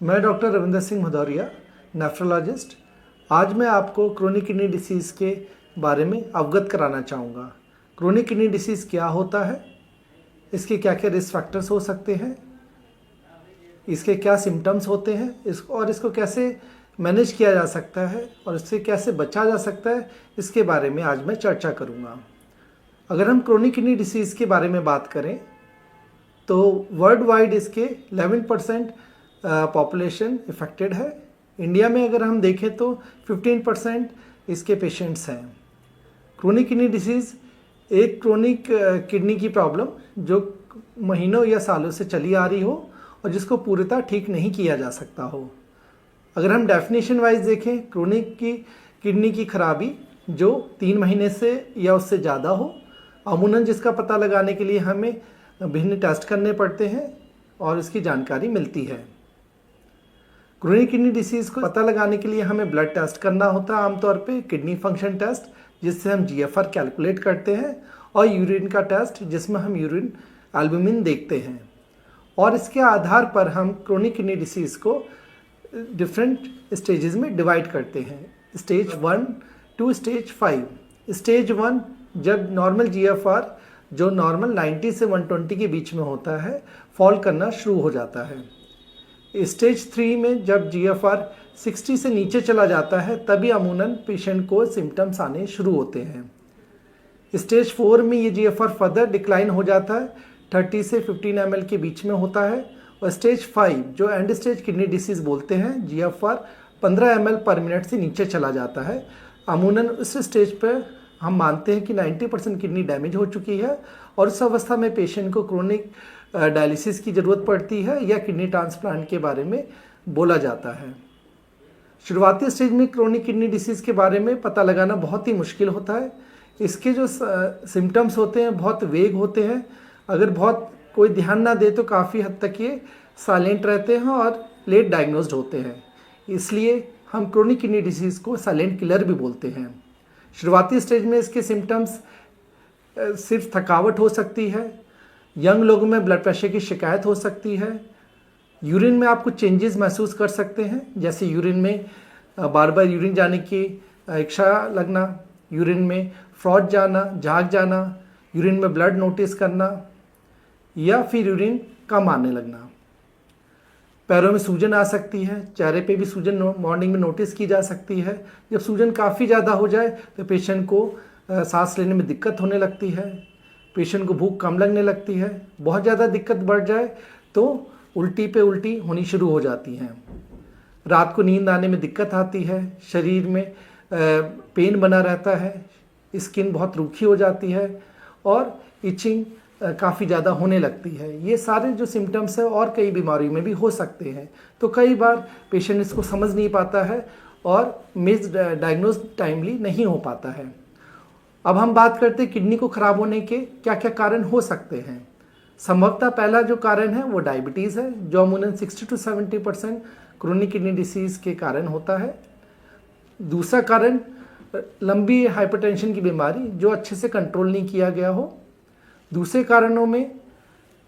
मैं doctor Ravinder Singh Bhadauria, nephrologist. आज मैं आपको क्रोनिक किडनी डिसीज़ के बारे में अवगत कराना चाहूँगा। क्रोनिक किडनी डिसीज़ क्या होता है, इसके क्या क्या रिस्क फैक्टर्स हो सकते हैं, इसके क्या सिम्टम्स होते हैं, इसको कैसे मैनेज किया जा सकता है और इससे कैसे बचा जा सकता है, इसके बारे में आज मैं चर्चा करूँगा। अगर हम क्रोनिक किडनी डिसीज़ के बारे में बात करें तो वर्ल्ड वाइड इसके 11% पॉपुलेशन इफ़ेक्टेड है। इंडिया में अगर हम देखें तो 15% इसके पेशेंट्स हैं। क्रोनिक किडनी डिसीज़ एक क्रोनिक किडनी की प्रॉब्लम जो महीनों या सालों से चली आ रही हो और जिसको पूर्णतः ठीक नहीं किया जा सकता हो। अगर हम डेफिनेशन वाइज देखें, क्रोनिक की किडनी की खराबी जो 3 महीने से या उससे ज़्यादा हो, अमूमन जिसका पता लगाने के लिए हमें भिन्न टेस्ट करने पड़ते हैं और इसकी जानकारी मिलती है। क्रोनिक किडनी डिसीज़ को पता लगाने के लिए हमें ब्लड टेस्ट करना होता है, आमतौर पे किडनी फंक्शन टेस्ट जिससे हम GFR कैलकुलेट करते हैं, और यूरिन का टेस्ट जिसमें हम यूरिन एल्बुमिन देखते हैं। और इसके आधार पर हम क्रोनिक किडनी डिसीज़ को डिफरेंट स्टेजेस में डिवाइड करते हैं, स्टेज 1 टू स्टेज 5। स्टेज 1 जब नॉर्मल GFR जो नॉर्मल 90 से 120 के बीच में होता है फॉल करना शुरू हो जाता है। स्टेज 3 में जब GFR 60 से नीचे चला जाता है तभी अमूमन पेशेंट को सिम्टम्स आने शुरू होते हैं। स्टेज 4 में ये GFR फर्दर डिक्लाइन हो जाता है, 30 से 15 ml के बीच में होता है। और स्टेज 5 जो एंड स्टेज किडनी डिसीज़ बोलते हैं, GFR 15 ml पर मिनट से नीचे चला जाता है। अमूमन उस स्टेज पर हम मानते हैं कि 90% किडनी डैमेज हो चुकी है और उस अवस्था में पेशेंट को क्रोनिक डायलिसिस की ज़रूरत पड़ती है या किडनी ट्रांसप्लांट के बारे में बोला जाता है। शुरुआती स्टेज में क्रोनिक किडनी डिसीज़ के बारे में पता लगाना बहुत ही मुश्किल होता है। इसके जो सिम्टम्स होते हैं बहुत वेग होते हैं। अगर बहुत कोई ध्यान ना दे तो काफ़ी हद तक ये साइलेंट रहते हैं और लेट डायग्नोस्ड होते हैं। इसलिए हम क्रोनिक किडनी डिसीज़ को साइलेंट किलर भी बोलते हैं। शुरुआती स्टेज में इसके सिम्टम्स सिर्फ थकावट हो सकती है, यंग लोगों में ब्लड प्रेशर की शिकायत हो सकती है, यूरिन में आप कुछ चेंजेस महसूस कर सकते हैं, जैसे यूरिन में बार बार यूरिन जाने की इच्छा लगना, यूरिन में फ्रॉथ जाना, झाग जाना, यूरिन में ब्लड नोटिस करना या फिर यूरिन कम आने लगना। पैरों में सूजन आ सकती है, चेहरे पे भी सूजन मॉर्निंग में नोटिस की जा सकती है। जब सूजन काफ़ी ज़्यादा हो जाए तो पेशेंट को सांस लेने में दिक्कत होने लगती है, पेशेंट को भूख कम लगने लगती है। बहुत ज़्यादा दिक्कत बढ़ जाए तो उल्टी पे उल्टी होनी शुरू हो जाती हैं। रात को नींद आने में दिक्कत आती है, शरीर में पेन बना रहता है, स्किन बहुत रूखी हो जाती है और इचिंग काफ़ी ज़्यादा होने लगती है। ये सारे जो सिम्टम्स हैं और कई बीमारियों में भी हो सकते हैं। तो कई बार पेशेंट इसको समझ नहीं पाता है और मिस डायग्नोज टाइमली नहीं हो पाता है। अब हम बात करते हैं किडनी को ख़राब होने के क्या क्या कारण हो सकते हैं। संभवतः पहला जो कारण है वो डायबिटीज़ है, जो अमूमन 60 to 70% क्रोनिक किडनी डिसीज़ के कारण होता है। दूसरा कारण लंबी हाइपरटेंशन की बीमारी जो अच्छे से कंट्रोल नहीं किया गया हो। दूसरे कारणों में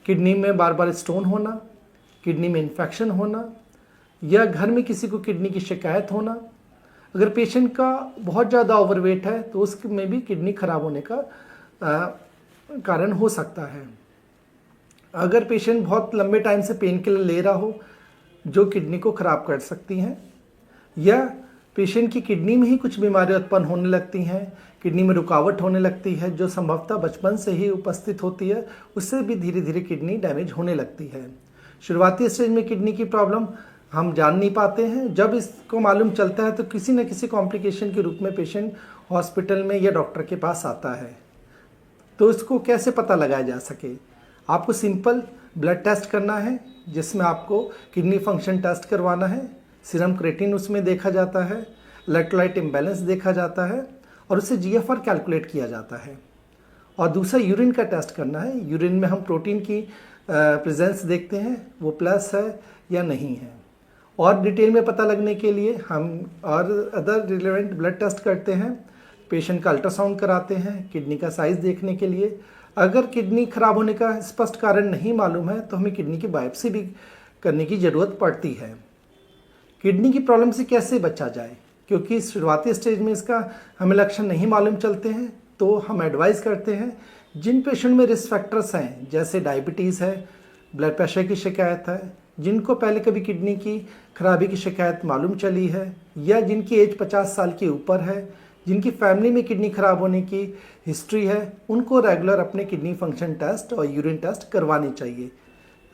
किडनी में बार बार स्टोन होना, किडनी में इन्फेक्शन होना या घर में किसी को किडनी की शिकायत होना। अगर पेशेंट का बहुत ज़्यादा ओवरवेट है तो उसमें भी किडनी खराब होने का कारण हो सकता है। अगर पेशेंट बहुत लंबे टाइम से पेन किलर ले रहा हो जो किडनी को ख़राब कर सकती हैं, या पेशेंट की किडनी में ही कुछ बीमारियां उत्पन्न होने लगती हैं, किडनी में रुकावट होने लगती है जो संभवतः बचपन से ही उपस्थित होती है, उससे भी धीरे धीरे किडनी डैमेज होने लगती है। शुरुआती स्टेज में किडनी की प्रॉब्लम हम जान नहीं पाते हैं। जब इसको मालूम चलता है तो किसी न किसी कॉम्प्लिकेशन के रूप में पेशेंट हॉस्पिटल में या डॉक्टर के पास आता है। तो इसको कैसे पता लगाया जा सके? आपको सिंपल ब्लड टेस्ट करना है जिसमें आपको किडनी फंक्शन टेस्ट करवाना है, सीरम क्रिएटिनिन उसमें देखा जाता है, इलेक्ट्रोलाइट इम्बैलेंस देखा जाता है और उससे GFR कैलकुलेट किया जाता है। और दूसरा यूरिन का टेस्ट करना है। यूरिन में हम प्रोटीन की प्रेजेंस देखते हैं, वो प्लस है या नहीं है। और डिटेल में पता लगने के लिए हम और अदर रिलेवेंट ब्लड टेस्ट करते हैं, पेशेंट का अल्ट्रासाउंड कराते हैं किडनी का साइज़ देखने के लिए। अगर किडनी खराब होने का स्पष्ट कारण नहीं मालूम है तो हमें किडनी की बायोप्सी भी करने की ज़रूरत पड़ती है। किडनी की प्रॉब्लम से कैसे बचा जाए, क्योंकि शुरुआती स्टेज में इसका हमें लक्षण नहीं मालूम चलते हैं, तो हम एडवाइस करते हैं जिन पेशेंट में रिस्क फैक्टर्स हैं, जैसे डायबिटीज़ है, ब्लड प्रेशर की शिकायत है, जिनको पहले कभी किडनी की खराबी की शिकायत मालूम चली है, या जिनकी एज 50 साल के ऊपर है, जिनकी फैमिली में किडनी खराब होने की हिस्ट्री है, उनको रेगुलर अपने किडनी फंक्शन टेस्ट और यूरिन टेस्ट करवानी चाहिए,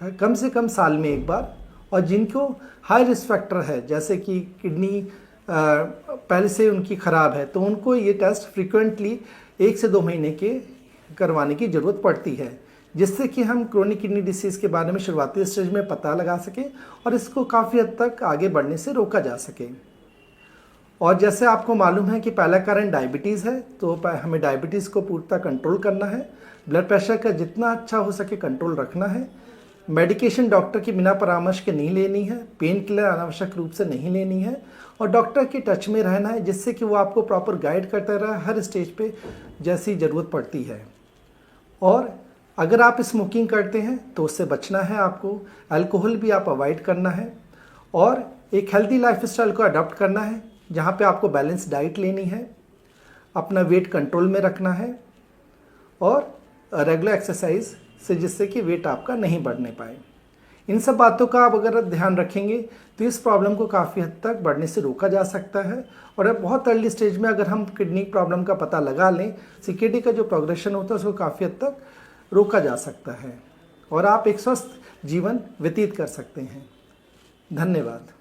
कम से कम साल में एक बार। और जिनको हाई रिस्क फैक्टर है, जैसे कि किडनी पहले से उनकी ख़राब है, तो उनको ये टेस्ट फ्रीक्वेंटली 1 से 2 महीने के करवाने की ज़रूरत पड़ती है, जिससे कि हम क्रोनिक किडनी डिसीज़ के बारे में शुरुआती स्टेज में पता लगा सकें और इसको काफ़ी हद तक आगे बढ़ने से रोका जा सके। और जैसे आपको मालूम है कि पहला कारण डायबिटीज़ है, तो हमें डायबिटीज़ को पूर्णतः कंट्रोल करना है, ब्लड प्रेशर का जितना अच्छा हो सके कंट्रोल रखना है, मेडिकेशन डॉक्टर की बिना परामर्श के नहीं लेनी है, पेन किलर अनावश्यक रूप से नहीं लेनी है, और डॉक्टर के टच में रहना है, जिससे कि वो आपको प्रॉपर गाइड करता रहे हर स्टेज पे जैसी ज़रूरत पड़ती है। और अगर आप स्मोकिंग करते हैं तो उससे बचना है आपको, अल्कोहल भी आप अवॉइड करना है, और एक हेल्दी लाइफस्टाइल को अडॉप्ट करना है, जहाँ पे आपको बैलेंस डाइट लेनी है, अपना वेट कंट्रोल में रखना है, और रेगुलर एक्सरसाइज से, जिससे कि वेट आपका नहीं बढ़ने पाए। इन सब बातों का आप अगर ध्यान रखेंगे तो इस प्रॉब्लम को काफ़ी हद तक बढ़ने से रोका जा सकता है। और अब बहुत अर्ली स्टेज में अगर हम किडनी प्रॉब्लम का पता लगा लें, सीकेडी का जो प्रोग्रेशन होता है उसको काफ़ी हद तक रोका जा सकता है और आप एक स्वस्थ जीवन व्यतीत कर सकते हैं। धन्यवाद।